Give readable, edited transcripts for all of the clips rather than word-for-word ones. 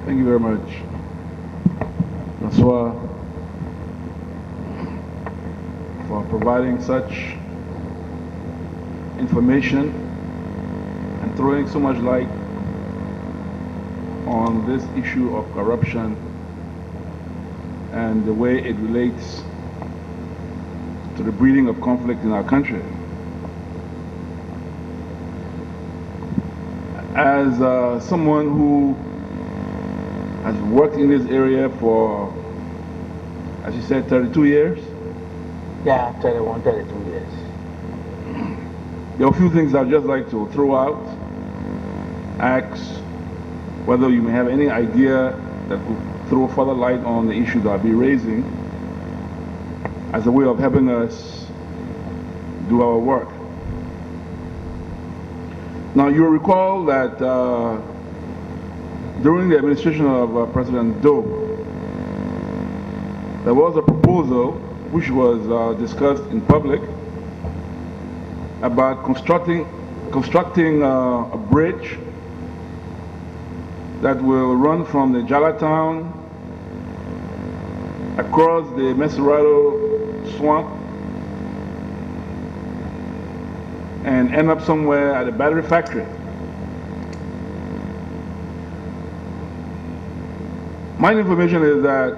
Thank you very much. Bonsoir, for providing such information and throwing so much light on this issue of corruption and the way it relates to the breeding of conflict in our country. As someone who has worked in this area for, as you said, 32 years? Yeah, 31, 32 years. There are a few things I'd just like to throw out, ask whether you may have any idea that could throw further light on the issue that I'll be raising as a way of helping us do our work. Now, you'll recall that during the administration of President Doe, there was a proposal which was discussed in public about constructing a bridge that will run from the Jalatown across the Mesurado swamp and end up somewhere at a battery factory. My information is that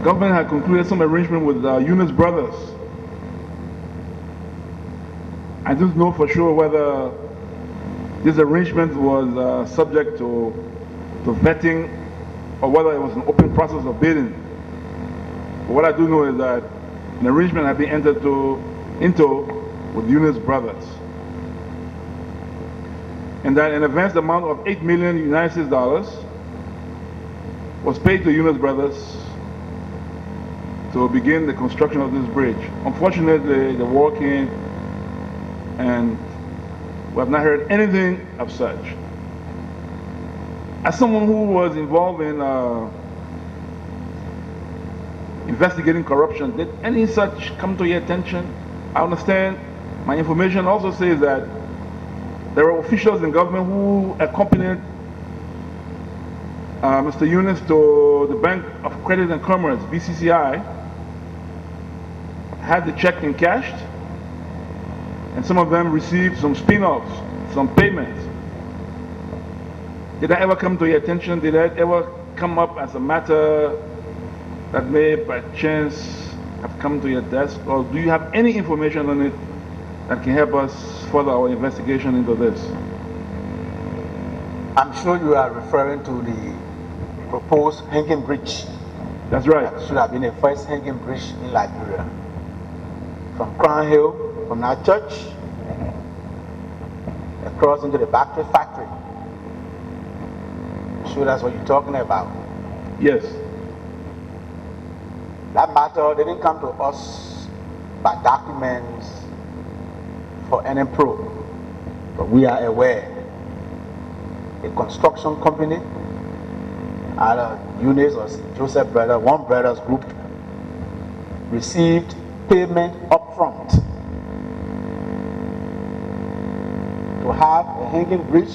government had concluded some arrangement with Yunus Brothers. I don't know for sure whether this arrangement was subject to vetting or whether it was an open process of bidding. But what I do know is that an arrangement had been entered into with Yunus Brothers, and that an advanced amount of $8 million United States dollars was paid to Yunus Brothers to begin the construction of this bridge. Unfortunately, the war came, and we have not heard anything of such. As someone who was involved in investigating corruption, did any such come to your attention? I understand my information also says that there were officials in government who accompanied Mr. Yunus to the Bank of Credit and Commerce, BCCI, had the check encashed, and some of them received some spin-offs, some payments. Did that ever come to your attention? Did that ever come up as a matter that may by chance have come to your desk? Or do you have any information on it that can help us further our investigation into this? I'm sure you are referring to the proposed hanging bridge. That's right. That should have been the first hanging bridge in Liberia. From Crown Hill, from our church, across into the battery factory. I'm sure that's what you're talking about. Yes. That matter didn't come to us by documents for any probe, but we are aware a construction company, either Eunice or Joseph Brother, one brothers group, received payment upfront to have a hanging bridge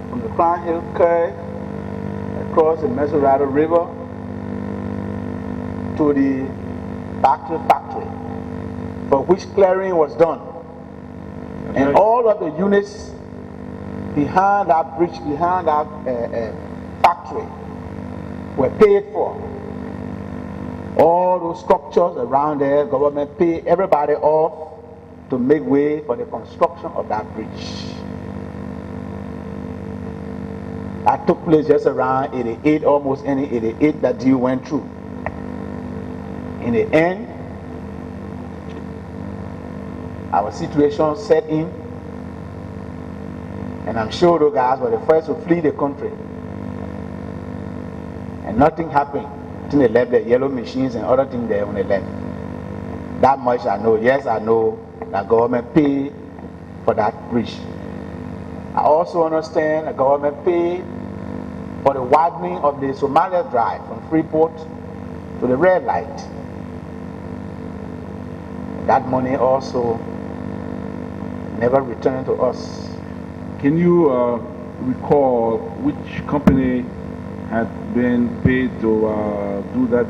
from the Crown Hill curve across the Mesurado River to the battery factory, for which clearing was done. And all of the units behind that bridge, behind that factory, were paid for. All those structures around there, government paid everybody off to make way for the construction of that bridge. That took place just around 88, almost any 88 that deal went through. In the end, our situation set in, and I'm sure those guys were the first to flee the country, and nothing happened until they left the yellow machines and other things there when they left. That much I know. Yes, I know that government paid for that bridge. I also understand the government paid for the widening of the Somalia Drive from Freeport to the red light. That money also never returned to us. Can you recall which company had been paid to do that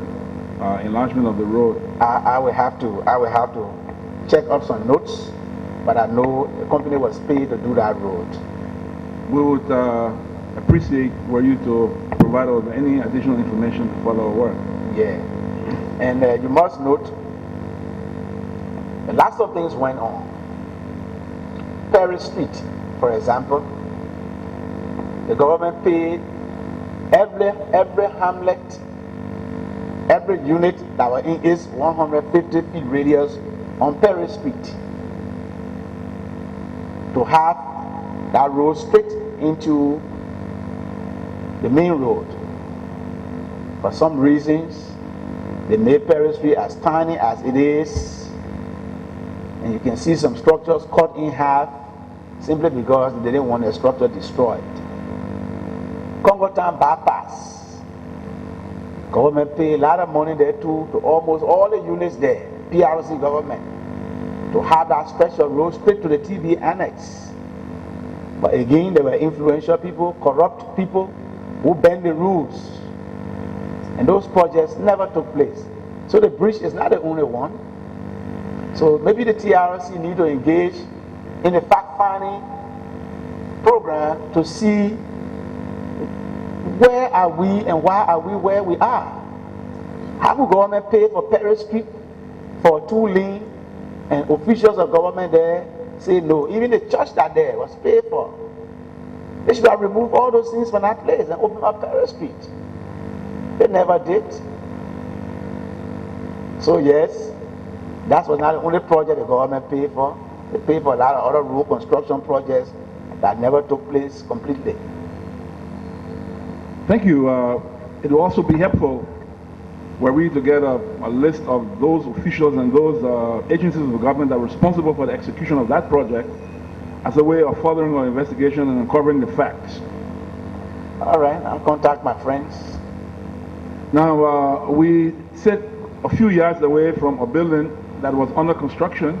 enlargement of the road? I will have to check up some notes, but I know the company was paid to do that road. We would appreciate for you to provide us any additional information to follow our work. Yeah, and you must note, lots of things went on. Perry Street, for example, the government paid every hamlet, every unit that were in its 150 feet radius on Perry Street to have that road straight into the main road. For some reasons, they made Perry Street as tiny as it is, and you can see some structures cut in half simply because they didn't want the structure destroyed. Congo Town bypass, government paid a lot of money there too, to almost all the units there, PRC government, to have that special road straight to the TB annex. But again, there were influential people, corrupt people who bend the rules, and those projects never took place. So the bridge is not the only one. So maybe the TRC need to engage in a fact-finding program to see where are we and why are we where we are. How will government pay for Perry Street for 2 lane, and officials of government there say no? Even the church that there was paid for. They should have removed all those things from that place and opened up Perry Street. They never did. So yes, that was not the only project the government paid for. They paid for a lot of other road construction projects that never took place completely. Thank you. It will also be helpful were we to get a list of those officials and those agencies of the government that are responsible for the execution of that project as a way of furthering our investigation and uncovering the facts. All right, I'll contact my friends. Now, we sit a few yards away from a building that was under construction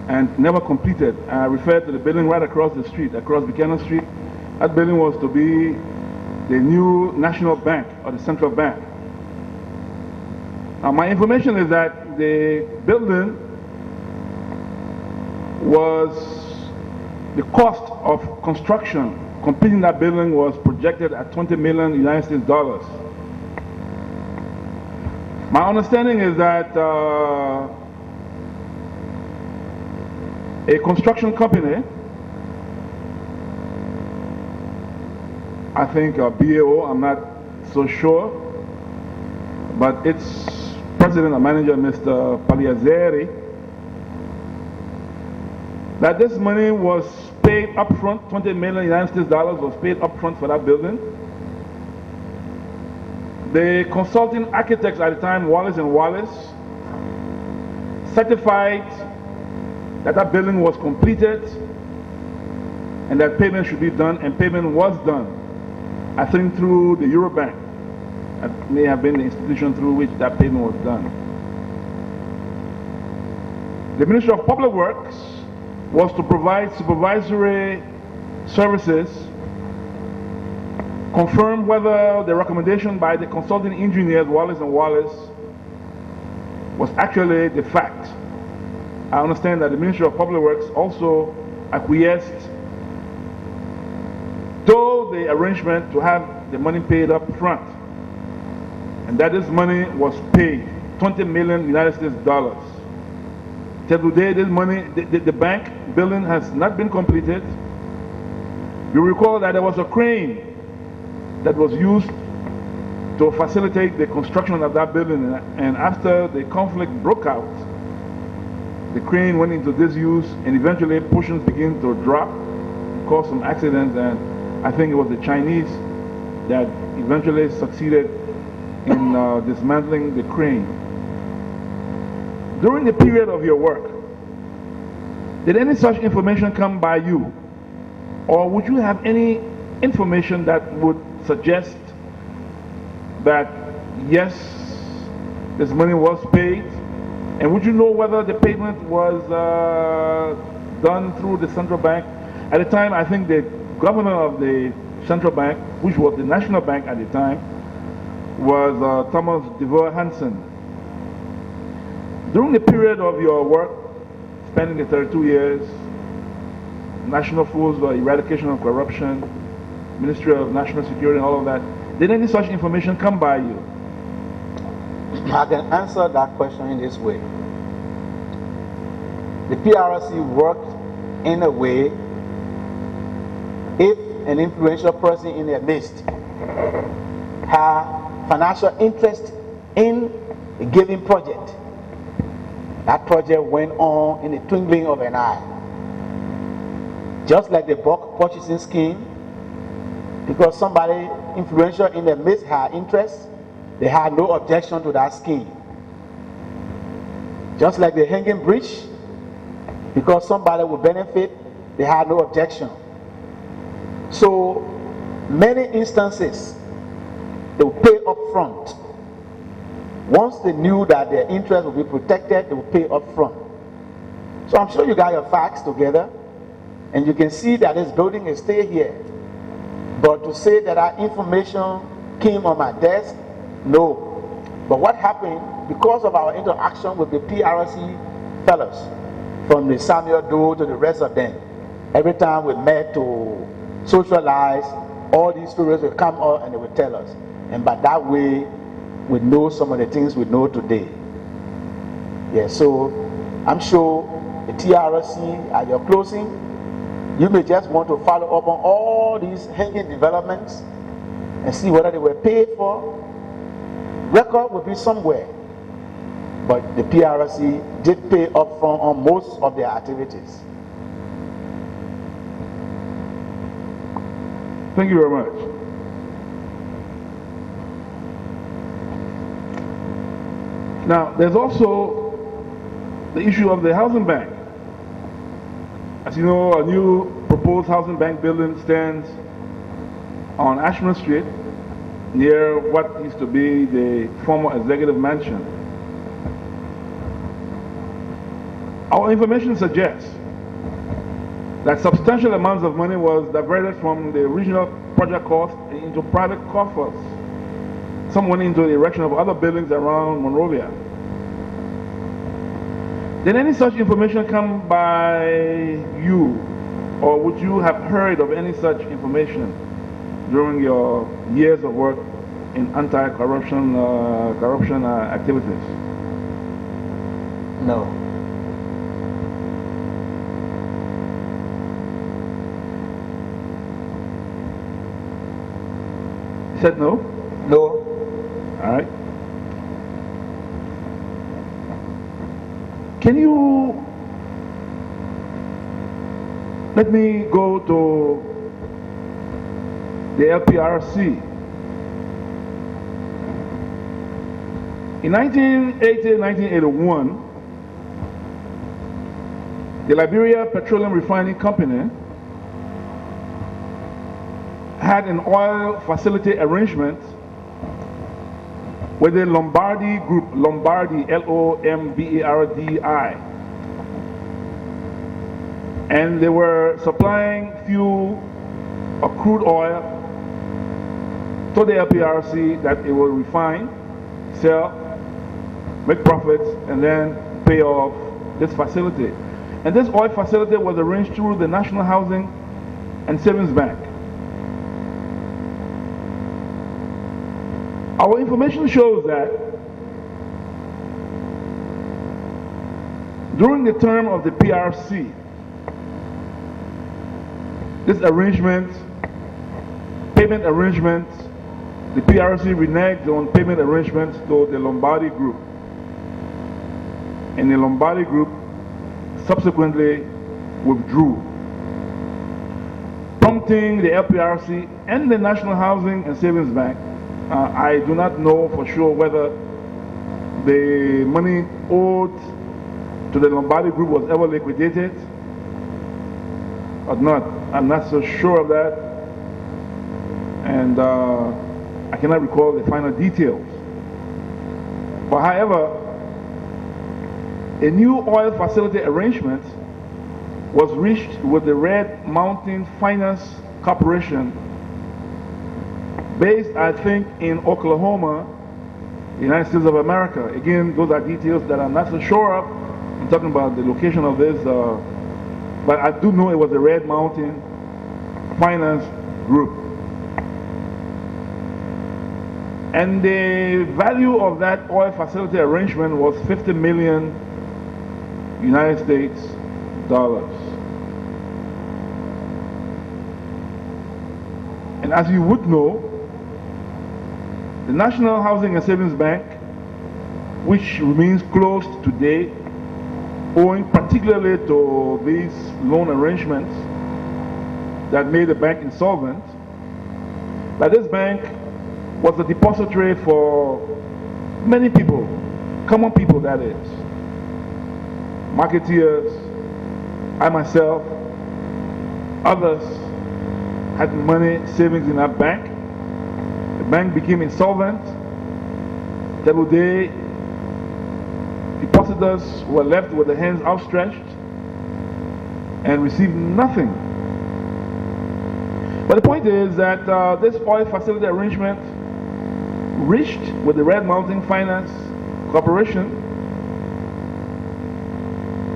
and never completed. I refer to the building right across the street, across Buchanan Street. That building was to be the new National Bank, or the Central Bank. My information is that the building was, the cost of construction, completing that building was projected at $20 million United States dollars. My understanding is that a construction company, I think BAO, I'm not so sure, but its president or manager, Mr. Paliazeri, that this money was paid upfront, $20 million United States dollars was paid upfront for that building. The consulting architects at the time, Wallace and Wallace, certified that that building was completed and that payment should be done, and payment was done. I think through the Eurobank. That may have been the institution through which that payment was done. The Ministry of Public Works was to provide supervisory services, confirm whether the recommendation by the consulting engineers, Wallace and Wallace, was actually the fact. I understand that the Ministry of Public Works also acquiesced, though the arrangement to have the money paid up front, and that this money was paid, $20 million United States dollars. Till today, this money, the bank building has not been completed. You recall that there was a crane that was used to facilitate the construction of that building, and after the conflict broke out, the crane went into disuse, and eventually portions began to drop, caused some accidents, and I think it was the Chinese that eventually succeeded in dismantling the crane. During the period of your work, did any such information come by you? Or would you have any information that would suggest that yes, this money was paid? And would you know whether the payment was done through the central bank? At the time, I think the governor of the central bank, which was the national bank at the time, was Thomas DeVore Hansen. During the period of your work, spending the 32 years, National Forces for Eradication of Corruption, Ministry of National Security, and all of that, did any such information come by you? I can answer that question in this way. The PRC worked in a way, if an influential person in their midst had financial interest in a given project, that project went on in the twinkling of an eye. Just like the bulk purchasing scheme, because somebody influential in their midst had interest, they had no objection to that scheme. Just like the hanging bridge, because somebody would benefit, they had no objection. So many instances, they would pay up front. Once they knew that their interest would be protected, they would pay up front. So I'm sure you got your facts together, and you can see that this building is still here. But to say that our information came on my desk, no. But what happened, because of our interaction with the PRC fellows, from the Samuel Doe to the rest of them, every time we met to socialize, all these stories would come out and they would tell us. And by that way, we know some of the things we know today. Yeah, so I'm sure the TRC at your closing, you may just want to follow up on all these hanging developments and see whether they were paid for. Record will be somewhere, but the PRC did pay up front on most of their activities. Thank you very much. Now, there's also the issue of the housing bank. As you know, a new proposed housing bank building stands on Ashman Street, near what used to be the former executive mansion. Our information suggests that substantial amounts of money was diverted from the original project cost into private coffers. Some went into the erection of other buildings around Monrovia. Did any such information come by you, or would you have heard of any such information during your years of work in anti-corruption activities? No. You said no? No. All right. Can you let me go to the LPRC? In 1980 and 1981, the Liberian Petroleum Refining Company had an oil facility arrangement with the Lombardi Group, Lombardi, L-O-M-B-A-R-D-I. And they were supplying fuel or crude oil to the LPRC that it will refine, sell, make profits, and then pay off this facility. And this oil facility was arranged through the National Housing and Savings Bank. Our information shows that during the term of the PRC, this arrangement, payment arrangement, the PRC reneged on payment arrangements to the Lombardi Group. And the Lombardi Group subsequently withdrew, prompting the LPRC and the National Housing and Savings Bank. I do not know for sure whether the money owed to the Lombardi Group was ever liquidated or not. I'm not so sure of that, and I cannot recall the final details. But however, a new oil facility arrangement was reached with the Red Mountain Finance Corporation, based, I think, in Oklahoma, United States of America. Again, those are details that I'm not so sure of. I'm talking about the location of this, but I do know it was the Red Mountain Finance Group. And the value of that oil facility arrangement was 50 million United States dollars. And as you would know, the National Housing and Savings Bank, which remains closed today, owing particularly to these loan arrangements that made the bank insolvent, but this bank was a depository for many people, common people that is, marketeers, I myself, others had money savings in that bank. The bank became insolvent. Today, depositors were left with their hands outstretched and received nothing. But the point is that this oil facility arrangement reached with the Red Mountain Finance Corporation.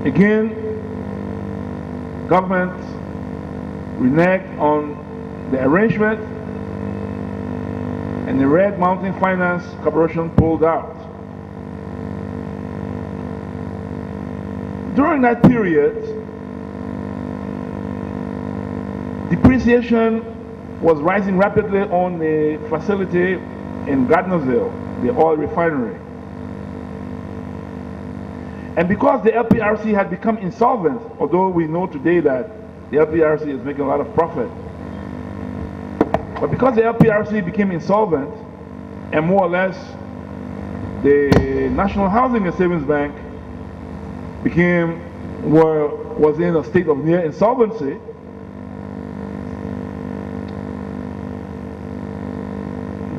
Again, government reneged on the arrangement, and the Red Mountain Finance Corporation pulled out. During that period, depreciation was rising rapidly on the facility in Gardnersville, the oil refinery. And because the LPRC had become insolvent, although we know today that the LPRC is making a lot of profit, but because the LPRC became insolvent, and more or less the National Housing and Savings Bank was in a state of near insolvency,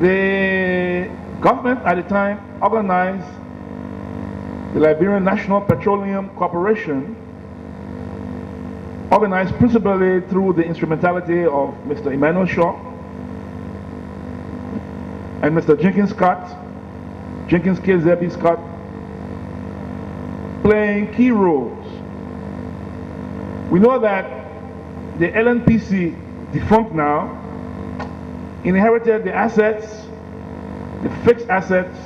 the government at the time organized the Liberian National Petroleum Corporation, organized principally through the instrumentality of Mr. Emmanuel Shaw and Mr. Jenkins KZB Scott, playing key roles. We know that the LNPC, defunct now, inherited the assets, the fixed assets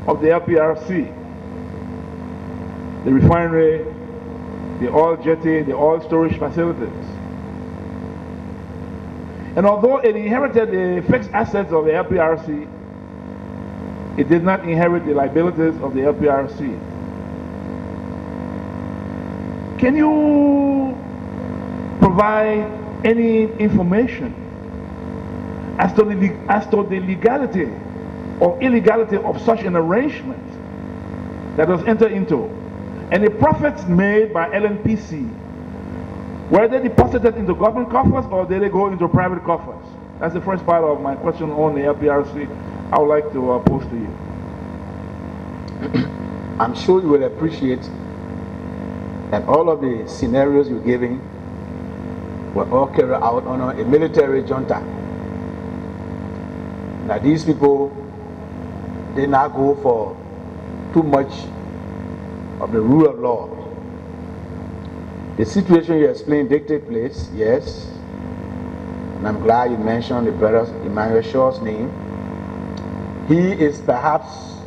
of the LPRC, the refinery, the oil jetty, the oil storage facilities. And although it inherited the fixed assets of the LPRC, it did not inherit the liabilities of the LPRC. Can you provide any information as to the legality or illegality of such an arrangement that was entered into? And the profits made by LNPC, were they deposited into government coffers or did they go into private coffers? That's the first part of my question on the LPRC I would like to pose to you. I'm sure you will appreciate that all of the scenarios you're giving were all carried out on a military junta. Now these people did not go for too much of the rule of law. The situation you explained did take place, yes, and I'm glad you mentioned the brother Emmanuel Shaw's name. He is perhaps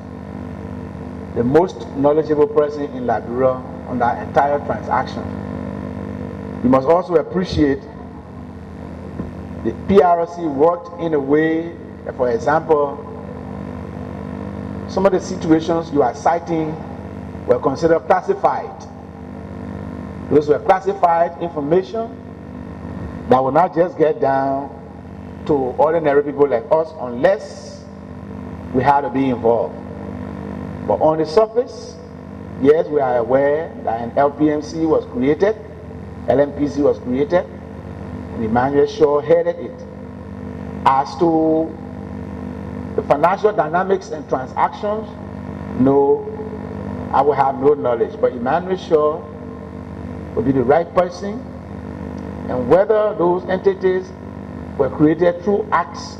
the most knowledgeable person in Liberia on that entire transaction. You must also appreciate the PRC worked in a way that, for example, some of the situations you are citing were considered classified. Those were classified information that will not just get down to ordinary people like us unless we had to be involved. But on the surface, yes, we are aware that an LPMC was created, LMPC was created, and Emmanuel Shaw headed it. As to the financial dynamics and transactions, no, I will have no knowledge. But Emmanuel Shaw will be the right person and whether those entities were created through acts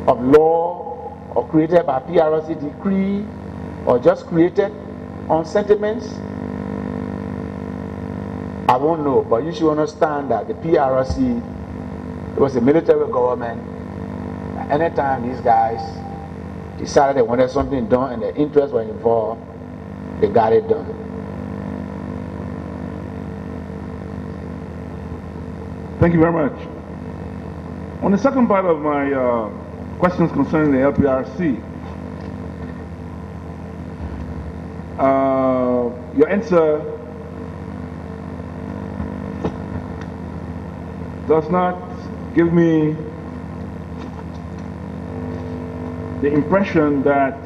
of law or created by PRC decree or just created on sentiments, I won't know. But you should understand that the PRC was a military government. Anytime these guys decided they wanted something done and their interests were involved, they got it done. Thank you very much. On the second part of my questions concerning the LPRC, your answer does not give me the impression that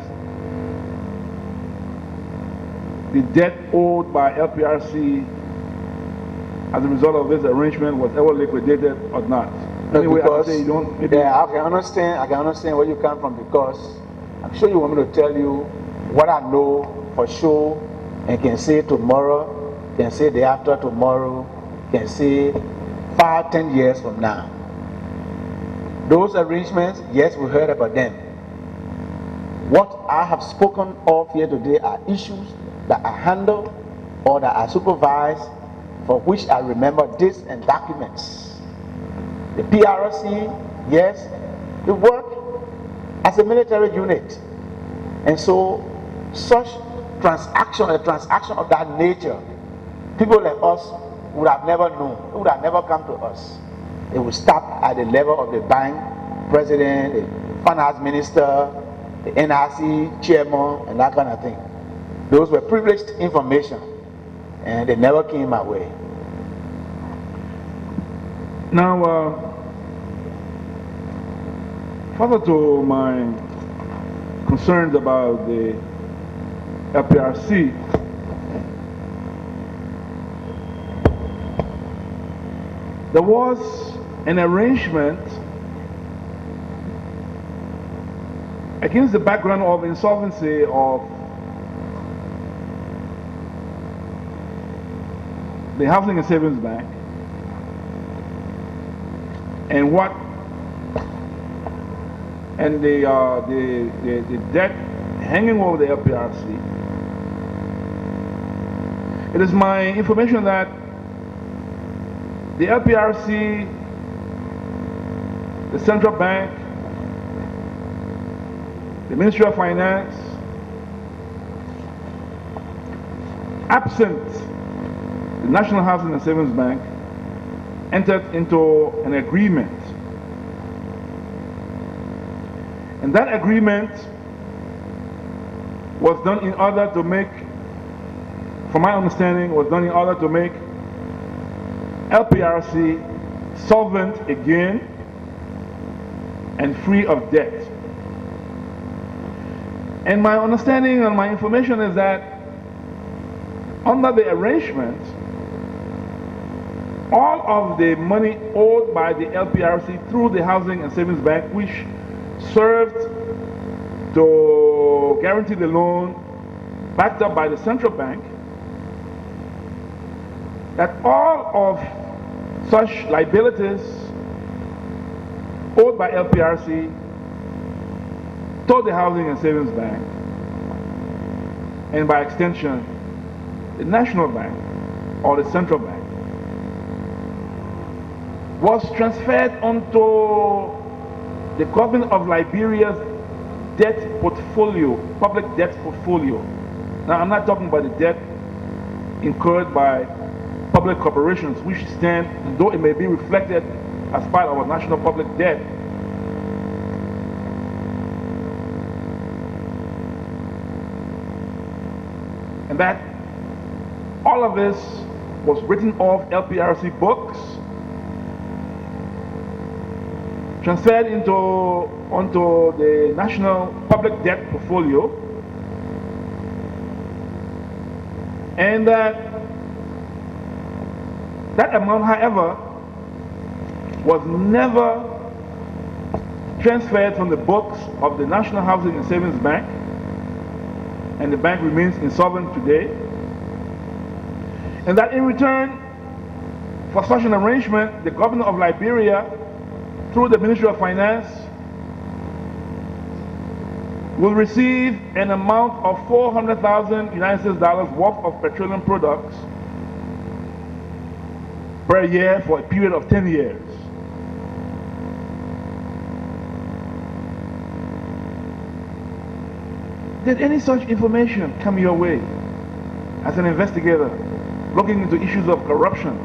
the debt owed by LPRC as a result of this arrangement was ever liquidated or not. Anyway, because, I say you don't. Maybe yeah, I can understand where you come from, because I'm sure you want me to tell you what I know for sure and can say tomorrow, can say day after tomorrow, can say 5, 10 years from now. Those arrangements, yes, we heard about them. What I have spoken of here today are issues that I handle or that I supervise, for which I remember dates and documents. The PRC, yes, they work as a military unit. And so such transaction, a transaction of that nature, people like us would have never known. It would have never come to us. It would stop at the level of the bank president, the finance minister, the NRC chairman, and that kind of thing. Those were privileged information, and they never came my way. Now, further to my concerns about the LPRC, there was an arrangement against the background of insolvency of the Housing and Savings Bank, and the debt hanging over the LPRC. It is my information that the LPRC, the Central Bank, the Ministry of Finance, absent the National Housing and Savings Bank, entered into an agreement. And that agreement was done in order to make, from my understanding, was done in order to make LPRC solvent again and free of debt. And my understanding and my information is that under the arrangement, all of the money owed by the LPRC through the Housing and Savings Bank, which served to guarantee the loan backed up by the Central Bank, that all of such liabilities owed by LPRC to the Housing and Savings Bank, and by extension, the National Bank or the Central Bank, was transferred onto the government of Liberia's debt portfolio, public debt portfolio. Now, I'm not talking about the debt incurred by public corporations, which stand, though it may be reflected as part of our national public debt, and that all of this was written off LPRC books, transferred onto the national public debt portfolio, and that amount, however, was never transferred from the books of the National Housing and Savings Bank, and the bank remains insolvent today, and that in return, For such an arrangement, the government of Liberia, through the Ministry of Finance, will receive an amount of $400,000 United States worth of petroleum products per year for a period of 10 years. Did any such information come your way as an investigator looking into issues of corruption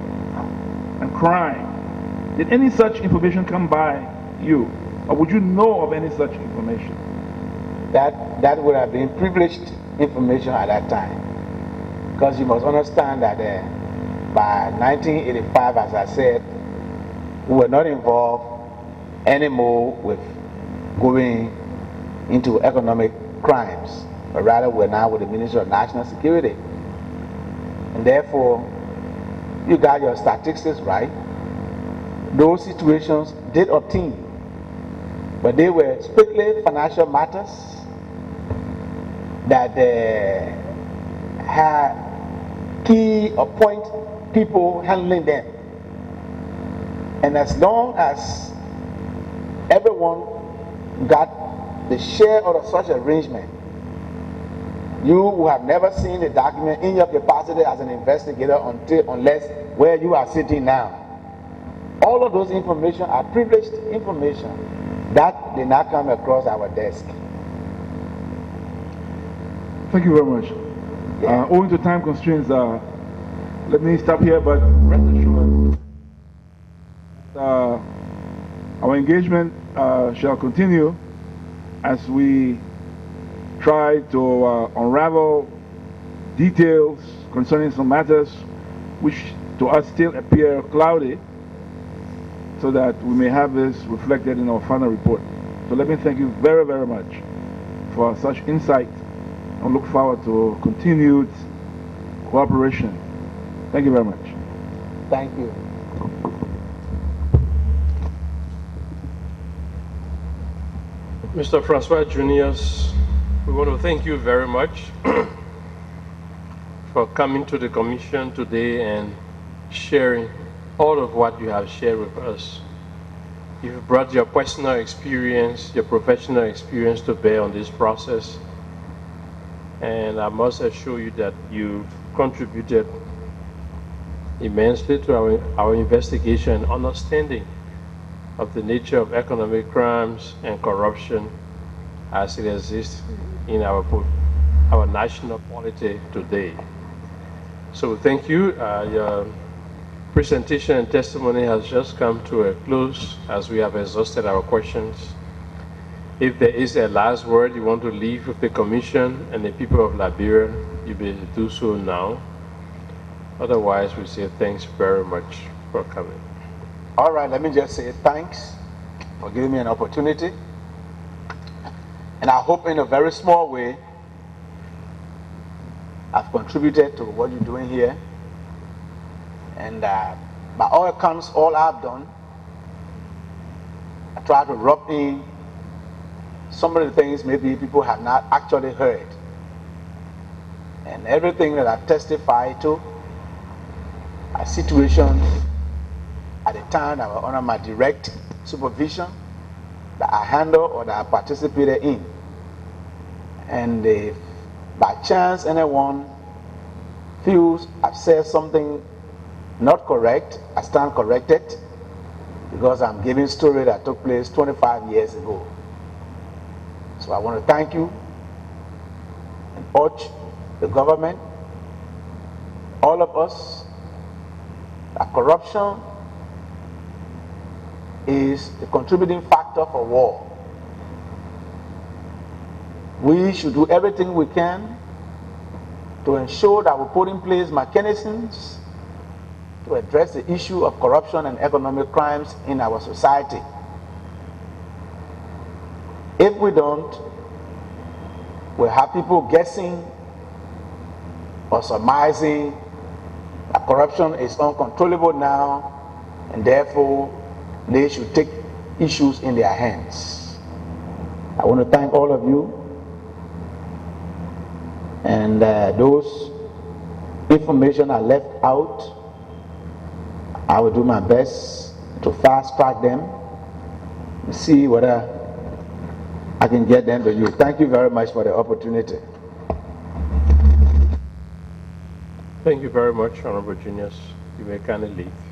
and crime? Did any such information come by you? Or would you know of any such information? That would have been privileged information at that time. Because you must understand that by 1985, as I said, we were not involved anymore with going into economic crimes, but rather we're now with the Ministry of National Security. And therefore, you got your statistics right. Those situations did obtain, but they were strictly financial matters that had key or point people handling them. And as long as everyone got the share of such arrangement, you who have never seen the document in your capacity as an investigator unless where you are sitting now. All of those information are privileged information that did not come across our desk. Thank you very much. Yeah. Owing to time constraints, let me stop here, but rest assured, our engagement shall continue as we try to unravel details concerning some matters which to us still appear cloudy, so that we may have this reflected in our final report. So let me thank you very, very much for such insight, and look forward to continued cooperation. Thank you very much. Thank you. Mr. Francois Junius, we want to thank you very much for coming to the Commission today and sharing all of what you have shared with us. You've brought your personal experience, your professional experience to bear on this process. And I must assure you that you contributed immensely to our investigation and understanding of the nature of economic crimes and corruption as it exists in our national polity today. So thank you. Your presentation and testimony has just come to a close as we have exhausted our questions. If there is a last word you want to leave with the Commission and the people of Liberia, you may do so now. Otherwise, we say thanks very much for coming. All right, let me just say thanks for giving me an opportunity. And I hope in a very small way, I've contributed to what you're doing here. And by all accounts, all I've done, I try to rub in some of the things maybe people have not actually heard. And everything that I've testified to are situations at the time that were under my direct supervision that I handled or that I participated in. And if by chance anyone feels I've said something not correct, I stand corrected, because I'm giving a story that took place 25 years ago. So I want to thank you and urge the government, all of us, that corruption is the contributing factor for war. We should do everything we can to ensure that we put in place mechanisms to address the issue of corruption and economic crimes in our society. If we don't, we'll have people guessing or surmising that corruption is uncontrollable now, and therefore they should take issues in their hands. I want to thank all of you, and those information I left out, I will do my best to fast track them, see whether I can get them to you. Thank you very much for the opportunity. Thank you very much, Honorable Juniors. You may kindly leave.